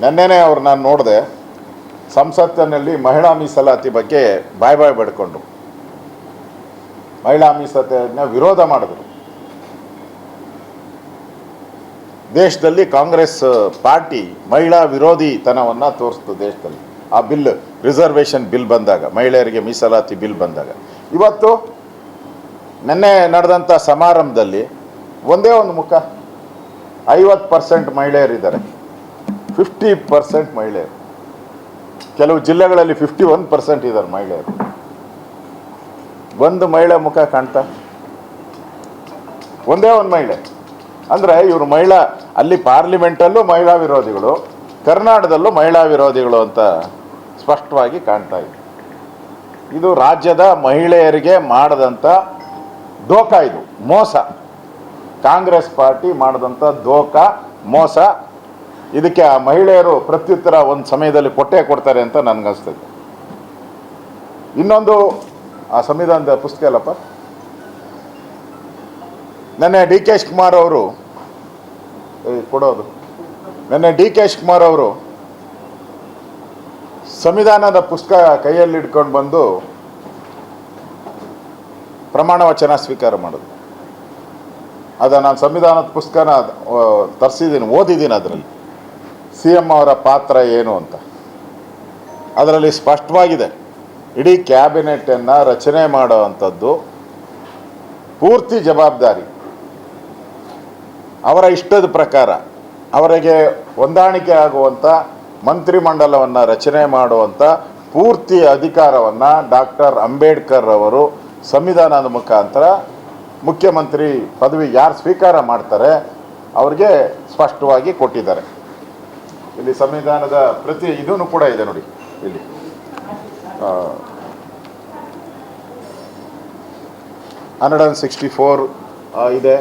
ನೆನ್ನೆನೇ ಅವ್ರು ನಾನು ನೋಡಿದೆ, ಸಂಸತ್ತಿನಲ್ಲಿ ಮಹಿಳಾ ಮೀಸಲಾತಿ ಬಗ್ಗೆ ಬಾಯ್ ಬಡ್ಕೊಂಡು ಮಹಿಳಾ ಮೀಸಲಾತಿಯನ್ನು ವಿರೋಧ ಮಾಡಿದ್ರು. ದೇಶದಲ್ಲಿ ಕಾಂಗ್ರೆಸ್ ಪಾರ್ಟಿ ಮಹಿಳಾ ವಿರೋಧಿತನವನ್ನು ತೋರಿಸ್ತು ದೇಶದಲ್ಲಿ. ಆ ಬಿಲ್, ರಿಸರ್ವೇಷನ್ ಬಿಲ್ ಬಂದಾಗ, ಮಹಿಳೆಯರಿಗೆ ಮೀಸಲಾತಿ ಬಿಲ್ ಬಂದಾಗ, ಇವತ್ತು ನಿನ್ನೆ ನಡೆದಂಥ ಸಮಾರಂಭದಲ್ಲಿ ಒಂದೇ ಒಂದು ಮುಖ 50% ಮಹಿಳೆಯರಿದ್ದಾರೆ, 50% ಮಹಿಳೆಯರು, ಕೆಲವು ಜಿಲ್ಲೆಗಳಲ್ಲಿ 51% ಇದ್ದಾರೆ ಮಹಿಳೆಯರು. ಒಂದು ಮಹಿಳೆ ಮುಖ ಕಾಣ್ತಾ, ಒಂದೇ ಒಂದು ಮಹಿಳೆ. ಅಂದರೆ ಇವರು ಮಹಿಳಾ, ಅಲ್ಲಿ ಪಾರ್ಲಿಮೆಂಟಲ್ಲೂ ಮಹಿಳಾ ವಿರೋಧಿಗಳು, ಕರ್ನಾಟಕದಲ್ಲೂ ಮಹಿಳಾ ವಿರೋಧಿಗಳು ಅಂತ ಸ್ಪಷ್ಟವಾಗಿ ಕಾಣ್ತಾ ಇದೆ. ಇದು ರಾಜ್ಯದ ಮಹಿಳೆಯರಿಗೆ ಮಾಡದಂಥ ದೋಖ, ಇದು ಮೋಸ. ಕಾಂಗ್ರೆಸ್ ಪಾರ್ಟಿ ಮಾಡಿದಂಥ ದೋಖ, ಮೋಸ. ಇದಕ್ಕೆ ಆ ಮಹಿಳೆಯರು ಪ್ರತ್ಯುತ್ತರ ಒಂದು ಸಮಯದಲ್ಲಿ ಕೊಟ್ಟೇ ಕೊಡ್ತಾರೆ ಅಂತ ನನಗನ್ಸ್ತದೆ. ಇನ್ನೊಂದು, ಆ ಸಂವಿಧಾನದ ಪುಸ್ತಕ ಅಲ್ಲಪ್ಪ, ನೆನ್ನೆ ಡಿ ಕೆ ಶಿವಕುಮಾರ್ ಅವರು ಕೊಡೋದು, ನೆನ್ನೆ ಡಿ ಕೆ ಶಿವಕುಮಾರ್ ಅವರು ಸಂವಿಧಾನದ ಪುಸ್ತಕ ಕೈಯಲ್ಲಿ ಇಟ್ಕೊಂಡು ಬಂದು ಪ್ರಮಾಣ ವಚನ ಸ್ವೀಕಾರ ಮಾಡೋದು. ನಾನು ಸಂವಿಧಾನದ ಪುಸ್ತಕನ ತರಿಸಿದ್ದೀನಿ, ಓದಿದ್ದೀನಿ. ಅದರಲ್ಲಿ CM ಅವರ ಪಾತ್ರ ಏನು ಅಂತ ಅದರಲ್ಲಿ ಸ್ಪಷ್ಟವಾಗಿದೆ. ಇಡೀ ಕ್ಯಾಬಿನೆಟನ್ನು ರಚನೆ ಮಾಡೋ ಅಂಥದ್ದು ಪೂರ್ತಿ ಜವಾಬ್ದಾರಿ ಅವರ ಇಷ್ಟದ ಪ್ರಕಾರ. ಅವರಿಗೆ ಹೊಂದಾಣಿಕೆ ಆಗುವಂಥ ಮಂತ್ರಿಮಂಡಲವನ್ನು ರಚನೆ ಮಾಡುವಂಥ ಪೂರ್ತಿ ಅಧಿಕಾರವನ್ನು ಡಾಕ್ಟರ್ ಅಂಬೇಡ್ಕರ್ ಅವರು ಸಂವಿಧಾನದ ಮುಖಾಂತರ ಮುಖ್ಯಮಂತ್ರಿ ಪದವಿ ಯಾರು ಸ್ವೀಕಾರ ಮಾಡ್ತಾರೆ ಅವ್ರಿಗೆ ಸ್ಪಷ್ಟವಾಗಿ ಕೊಟ್ಟಿದ್ದಾರೆ. ಇಲ್ಲಿ ಸಂವಿಧಾನದ ಪ್ರತಿ ಇದೂ ಕೂಡ ಇದೆ ನೋಡಿ, ಇಲ್ಲಿ 164 ಇದೆ,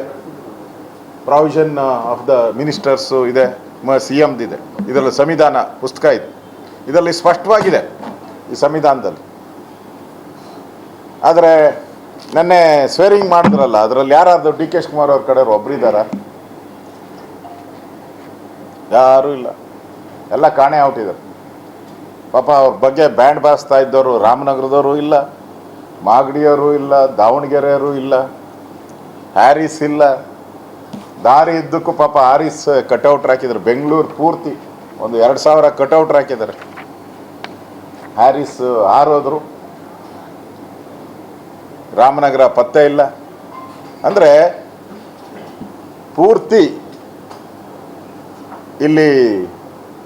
ಪ್ರಾವಿಷನ್ ಆಫ್ ದ ಮಿನಿಸ್ಟರ್ಸು ಇದೆ, CMದಿದೆ. ಇದರಲ್ಲಿ ಸಂವಿಧಾನ ಪುಸ್ತಕ ಇದೆ, ಇದರಲ್ಲಿ ಸ್ಪಷ್ಟವಾಗಿದೆ ಈ ಸಂವಿಧಾನದಲ್ಲಿ. ಆದರೆ ನೆನ್ನೆ ಸ್ವೇರಿಂಗ್ ಮಾಡಿದ್ರಲ್ಲ, ಅದರಲ್ಲಿ ಯಾರಾದ್ರು ಡಿ ಕೆ ಶಿವಕುಮಾರ್ ಅವ್ರ ಕಡೆ ಒಬ್ಬರಿದ್ದಾರ? ಯಾರೂ ಇಲ್ಲ, ಎಲ್ಲ ಕಾಣೆ ಔಟಿದ್ದಾರೆ. ಪಾಪ ಅವ್ರ ಬಗ್ಗೆ ಬ್ಯಾಂಡ್ ಬಾರಿಸ್ತಾ ಇದ್ದವರು ರಾಮನಗರದವರು ಇಲ್ಲ, ಮಾಗಡಿಯವರು ಇಲ್ಲ, ದಾವಣಗೆರೆಯವರು ಇಲ್ಲ, ಹ್ಯಾರಿಸ್ ಇಲ್ಲ. ದಾರಿ ಇದ್ದಕ್ಕೂ ಪಾಪ ಹ್ಯಾರಿಸ್ ಕಟೌಟ್ ಹಾಕಿದ್ರು. ಬೆಂಗಳೂರು ಪೂರ್ತಿ ಒಂದು 2000 ಕಟೌಟ್ ಹಾಕಿದ್ದಾರೆ. ಹ್ಯಾರಿಸ್ ಹಾರೋದ್ರು, ರಾಮನಗರ ಪತ್ತೆ ಇಲ್ಲ. ಅಂದರೆ ಪೂರ್ತಿ ಇಲ್ಲಿ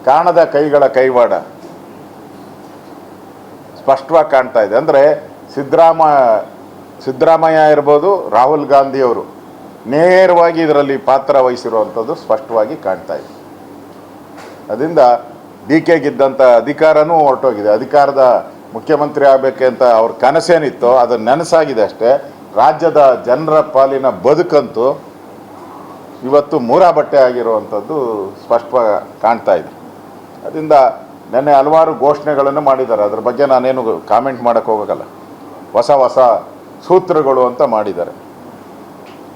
ಕಾಣದ ಕೈಗಳ ಕೈವಾಡ ಸ್ಪಷ್ಟವಾಗಿ ಕಾಣ್ತಾ ಇದೆ. ಅಂದರೆ ಸಿದ್ದರಾಮಯ್ಯ ಇರ್ಬೋದು, ರಾಹುಲ್ ಗಾಂಧಿಯವರು ನೇರವಾಗಿ ಇದರಲ್ಲಿ ಪಾತ್ರ ವಹಿಸಿರುವಂಥದ್ದು ಸ್ಪಷ್ಟವಾಗಿ ಕಾಣ್ತಾ ಇದೆ. ಅದರಿಂದ ಡಿ ಕೆಗಿದ್ದಂಥ ಅಧಿಕಾರನೂ ಹೊರಟೋಗಿದೆ. ಅಧಿಕಾರದ ಮುಖ್ಯಮಂತ್ರಿ ಆಗಬೇಕಂತ ಅವ್ರ ಕನಸೇನಿತ್ತೋ ಅದು ನನಸಾಗಿದೆ ಅಷ್ಟೇ. ರಾಜ್ಯದ ಜನರ ಪಾಲಿನ ಬದುಕಂತೂ ಇವತ್ತು ಮೂರಾ ಬಟ್ಟೆ ಆಗಿರುವಂಥದ್ದು ಸ್ಪಷ್ಟವಾಗಿ ಕಾಣ್ತಾ ಇದೆ. ಅದರಿಂದ ನೆನ್ನೆ ಹಲವಾರು ಘೋಷಣೆಗಳನ್ನು ಮಾಡಿದ್ದಾರೆ. ಅದ್ರ ಬಗ್ಗೆ ನಾನೇನು ಕಾಮೆಂಟ್ ಮಾಡೋಕ್ಕೆ ಹೋಗಲ್ಲ. ಹೊಸ ಹೊಸ ಸೂತ್ರಗಳು ಅಂತ ಮಾಡಿದ್ದಾರೆ.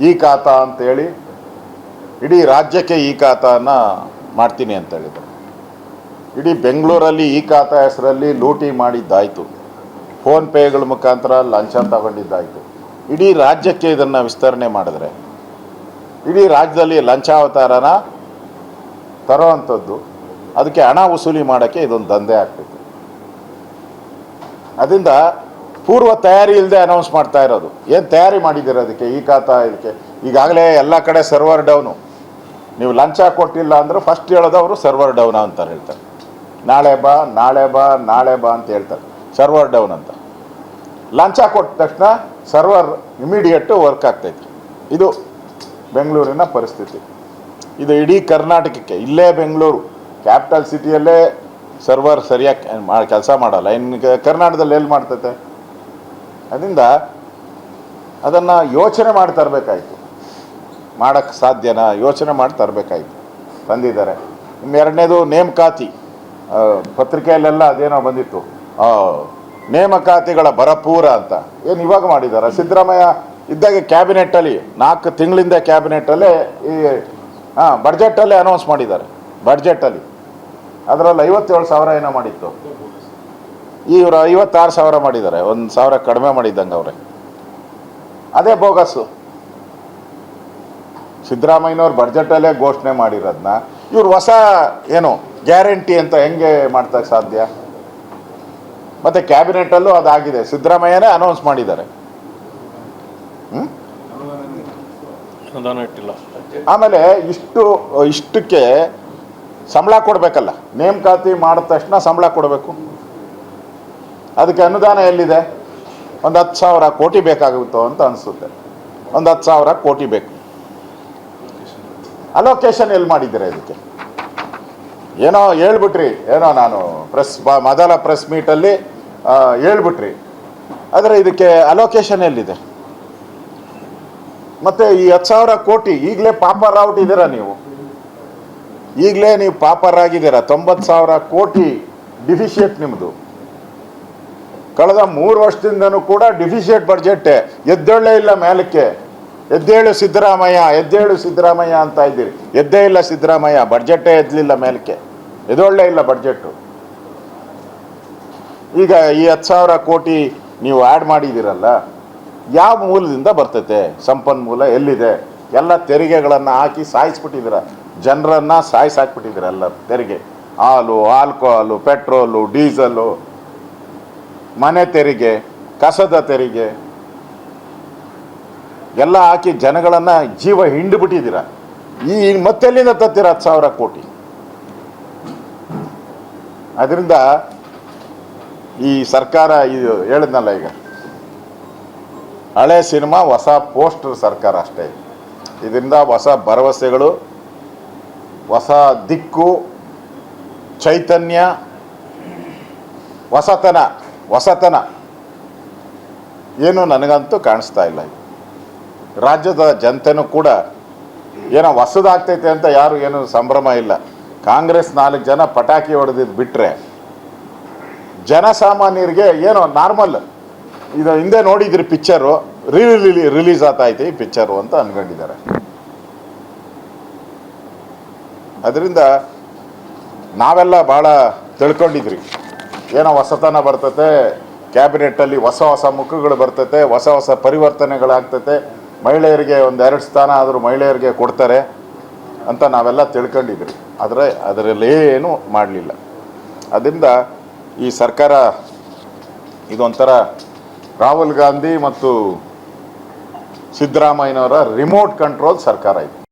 ಈ ಖಾತಾ ಅಂತೇಳಿ ಇಡೀ ರಾಜ್ಯಕ್ಕೆ ಈ ಖಾತಾನ ಮಾಡ್ತೀನಿ ಅಂತ ಹೇಳಿದ್ದಾರೆ. ಇಡೀ ಬೆಂಗಳೂರಲ್ಲಿ ಈ ಖಾತಾ ಹೆಸರಲ್ಲಿ ಲೂಟಿ ಮಾಡಿದ್ದಾಯಿತು, ಫೋನ್ಪೇಗಳ ಮುಖಾಂತರ ಲಂಚ ತಗೊಂಡಿದ್ದಾಯಿತು. ಇಡೀ ರಾಜ್ಯಕ್ಕೆ ಇದನ್ನು ವಿಸ್ತರಣೆ ಮಾಡಿದ್ರೆ ಇಡೀ ರಾಜ್ಯದಲ್ಲಿ ಲಂಚಾವತಾರನ ತರೋವಂಥದ್ದು, ಅದಕ್ಕೆ ಹಣ ವಸೂಲಿ ಮಾಡೋಕ್ಕೆ ಇದೊಂದು ದಂಧೆ ಆಗ್ತೈತೆ. ಅದರಿಂದ ಪೂರ್ವ ತಯಾರಿ ಇಲ್ಲದೆ ಅನೌನ್ಸ್ ಮಾಡ್ತಾ ಇರೋದು. ಏನು ತಯಾರಿ ಮಾಡಿದ್ದೀರ ಅದಕ್ಕೆ? ಈ ಖಾತಾ ಇದಕ್ಕೆ ಈಗಾಗಲೇ ಎಲ್ಲ ಕಡೆ ಸರ್ವರ್ ಡೌನು. ನೀವು ಲಂಚ ಕೊಟ್ಟಿಲ್ಲ ಅಂದರೆ ಫಸ್ಟ್ ಹೇಳೋದು ಅವರು ಸರ್ವರ್ ಡೌನ್ ಅಂತ ಹೇಳ್ತಾರೆ. ನಾಳೆ ಬಾ ನಾಳೆ ಬಾ ನಾಳೆ ಬಾ ಅಂತ ಹೇಳ್ತಾರೆ, ಸರ್ವರ್ ಡೌನ್ ಅಂತ. ಲಂಚ ಕೊಟ್ಟ ತಕ್ಷಣ ಸರ್ವರ್ ಇಮಿಡಿಯೇಟು ವರ್ಕ್ ಆಗ್ತೈತೆ. ಇದು ಬೆಂಗಳೂರಿನ ಪರಿಸ್ಥಿತಿ. ಇದು ಇಡೀ ಕರ್ನಾಟಕಕ್ಕೆ, ಇಲ್ಲೇ ಬೆಂಗಳೂರು ಕ್ಯಾಪಿಟಲ್ ಸಿಟಿಯಲ್ಲೇ ಸರ್ವರ್ ಸರಿಯಾಗಿ ಕೆಲಸ ಮಾಡಲ್ಲ, ಇನ್ನು ಕರ್ನಾಟಕದಲ್ಲಿ ಎಲ್ಲಿ ಮಾಡ್ತೈತೆ? ಅದರಿಂದ ಅದನ್ನು ಯೋಚನೆ ಮಾಡಿ ತರಬೇಕಾಯ್ತು. ಮಾಡೋಕ್ಕೆ ಸಾಧ್ಯನಾ? ಯೋಚನೆ ಮಾಡಿ ತರಬೇಕಾಯ್ತು. ತಂದಿದ್ದಾರೆ. ಎರಡನೇದು ನೇಮಕಾತಿ. ಪತ್ರಿಕೆಯಲ್ಲೆಲ್ಲ ಅದೇನೋ ಬಂದಿತ್ತು, ನೇಮಕಾತಿಗಳ ಭರಪೂರ ಅಂತ. ಏನು ಇವಾಗ ಮಾಡಿದ್ದಾರೆ? ಸಿದ್ದರಾಮಯ್ಯ ಇದ್ದಾಗ ಕ್ಯಾಬಿನೆಟ್ಟಲ್ಲಿ 4 ತಿಂಗಳಿಂದ ಕ್ಯಾಬಿನೆಟ್ಟಲ್ಲೇ ಈ ಬಡ್ಜೆಟಲ್ಲೇ ಅನೌನ್ಸ್ ಮಾಡಿದ್ದಾರೆ. ಬಡ್ಜೆಟಲ್ಲಿ ಅದರಲ್ಲಿ 57,000 ಏನೋ ಮಾಡಿತ್ತು, ಇವರು 56,000 ಮಾಡಿದ್ದಾರೆ, 1,000 ಕಡಿಮೆ ಮಾಡಿದ್ದಂಗೆ ಅವರೇ. ಅದೇ ಬೋಗಸ್ಸು. ಸಿದ್ದರಾಮಯ್ಯನವ್ರು ಬಡ್ಜೆಟಲ್ಲೇ ಘೋಷಣೆ ಮಾಡಿರೋದನ್ನ ಇವ್ರು ಹೊಸ ಏನು ಗ್ಯಾರಂಟಿ ಅಂತ ಹೆಂಗೆ ಮಾಡ್ತಕ್ಕೆ ಸಾಧ್ಯ? ಮತ್ತು ಕ್ಯಾಬಿನೆಟಲ್ಲೂ ಅದಾಗಿದೆ, ಸಿದ್ದರಾಮಯ್ಯನೇ ಅನೌನ್ಸ್ ಮಾಡಿದ್ದಾರೆ. ಆಮೇಲೆ ಇಷ್ಟಕ್ಕೆ ಸಂಬಳ ಕೊಡಬೇಕಲ್ಲ, ನೇಮಕಾತಿ ಮಾಡಿದ ತಕ್ಷಣ ಸಂಬಳ ಕೊಡಬೇಕು. ಅದಕ್ಕೆ ಅನುದಾನ ಎಲ್ಲಿದೆ? ಒಂದು 10,000 ಕೋಟಿ ಬೇಕಾಗುತ್ತೋ ಅಂತ ಅನಿಸುತ್ತೆ. ಒಂದು 10,000 ಕೋಟಿ ಬೇಕು. ಅಲೋಕೇಶನ್ ಎಲ್ಲಿ ಮಾಡಿದ್ದೀರಾ ಇದಕ್ಕೆ? ಏನೋ ಹೇಳ್ಬಿಟ್ರಿ, ಏನೋ ನಾನು ಮೊದಲ ಪ್ರೆಸ್ ಮೀಟಲ್ಲಿ ಹೇಳ್ಬಿಟ್ರಿ, ಆದರೆ ಇದಕ್ಕೆ ಅಲೋಕೇಶನ್ ಎಲ್ಲಿದೆ? ಮತ್ತು ಈ 10,000 ಕೋಟಿ ಈಗಲೇ ಪಾಪರ್ ಔಟ್ ಇದ್ದೀರಾ ನೀವು, ಈಗಲೇ ನೀವು ಪಾಪರ್ ಆಗಿದ್ದೀರಾ. 90,000 ಕೋಟಿ ಡಿಫಿಷಿಯೇಟ್ ನಿಮ್ಮದು. ಕಳೆದ 3 ವರ್ಷದಿಂದನೂ ಕೂಡ ಡಿಫಿಷಿಯೇಟ್ ಬಡ್ಜೆಟ್. ಎದ್ದೇಳೇ ಇಲ್ಲ ಮೇಲಕ್ಕೆ. ಎದ್ದೇಳು ಸಿದ್ದರಾಮಯ್ಯ, ಎದ್ದೇಳು ಸಿದ್ದರಾಮಯ್ಯ ಅಂತ ಇದ್ದೀರಿ, ಎದ್ದೇ ಇಲ್ಲ ಸಿದ್ದರಾಮಯ್ಯ. ಬಡ್ಜೆಟ್ಟೇ ಎದ್ದಲಿಲ್ಲ ಮೇಲಕ್ಕೆ, ಎದೊಳ್ಳೆ ಇಲ್ಲ ಬಡ್ಜೆಟ್ಟು. ಈಗ ಈ 10,000 ಕೋಟಿ ನೀವು ಆ್ಯಡ್ ಮಾಡಿದ್ದೀರಲ್ಲ, ಯಾವ ಮೂಲದಿಂದ ಬರ್ತೈತೆ? ಸಂಪನ್ಮೂಲ ಎಲ್ಲಿದೆ? ಎಲ್ಲ ತೆರಿಗೆಗಳನ್ನು ಹಾಕಿ ಸಾಯಿಸ್ಬಿಟ್ಟಿದ್ದೀರ, ಜನರನ್ನು ಸಾಯಿಸಾಕ್ಬಿಟ್ಟಿದ್ದೀರ. ಎಲ್ಲ ತೆರಿಗೆ, ಹಾಲು, ಆಲ್ಕೋಹಾಲು, ಪೆಟ್ರೋಲು, ಡೀಸಲು, ಮನೆ ತೆರಿಗೆ, ಕಸದ ತೆರಿಗೆ ಎಲ್ಲ ಹಾಕಿ ಜನಗಳನ್ನು ಜೀವ ಹಿಂಡುಬಿಟ್ಟಿದ್ದೀರ. ಮತ್ತೆಲ್ಲಿಂದ ತತ್ತೀರ 10,000 ಕೋಟಿ? ಅದರಿಂದ ಈ ಸರ್ಕಾರ ಇದು ಹೇಳಿದ್ನಲ್ಲ, ಈಗ ಹಳೆ ಸಿನಿಮಾ ಹೊಸ ಪೋಸ್ಟರ್ ಸರ್ಕಾರ ಅಷ್ಟೇ. ಇದರಿಂದ ಹೊಸ ಭರವಸೆಗಳು, ಹೊಸ ದಿಕ್ಕು, ಚೈತನ್ಯ, ಹೊಸತನ ಏನು ನನಗಂತೂ ಕಾಣಿಸ್ತಾ ಇಲ್ಲ. ರಾಜ್ಯದ ಜನತೆನೂ ಕೂಡ ಏನೋ ಹೊಸದಾಗ್ತೈತೆ ಅಂತ ಯಾರು ಏನು ಸಂಭ್ರಮ ಇಲ್ಲ. ಕಾಂಗ್ರೆಸ್ 4 ಜನ ಪಟಾಕಿ ಹೊಡೆದಿದ್ದು ಬಿಟ್ಟರೆ ಜನಸಾಮಾನ್ಯರಿಗೆ ಏನೋ ನಾರ್ಮಲ್. ಇದು ಹಿಂದೆ ನೋಡಿದ್ರಿ ಪಿಕ್ಚರು, ರಿಲೀಸ್ ಆಗ್ತೈತೆ ಈ ಪಿಕ್ಚರು ಅಂತ ಅಂದ್ಕೊಂಡಿದ್ದಾರೆ. ಅದರಿಂದ ನಾವೆಲ್ಲ ಭಾಳ ತಿಳ್ಕೊಂಡಿದ್ರಿ, ಏನೋ ಹೊಸತನ ಬರ್ತತೆ, ಕ್ಯಾಬಿನೆಟ್ಟಲ್ಲಿ ಹೊಸ ಮುಖಗಳು ಬರ್ತತೆ, ಹೊಸ ಪರಿವರ್ತನೆಗಳಾಗ್ತತೆ, ಮಹಿಳೆಯರಿಗೆ 1-2 ಸ್ಥಾನ ಆದರೂ ಮಹಿಳೆಯರಿಗೆ ಕೊಡ್ತಾರೆ ಅಂತ ನಾವೆಲ್ಲ ತಿಳ್ಕೊಂಡಿದ್ರಿ. ಆದರೆ ಅದರಲ್ಲೇನೂ ಮಾಡಲಿಲ್ಲ. ಅದರಿಂದ ಈ ಸರ್ಕಾರ ಇದೊಂಥರ ರಾಹುಲ್ ಗಾಂಧಿ ಮತ್ತು ಸಿದ್ದರಾಮಯ್ಯನವರ ರಿಮೋಟ್ ಕಂಟ್ರೋಲ್ ಸರ್ಕಾರ ಇದು.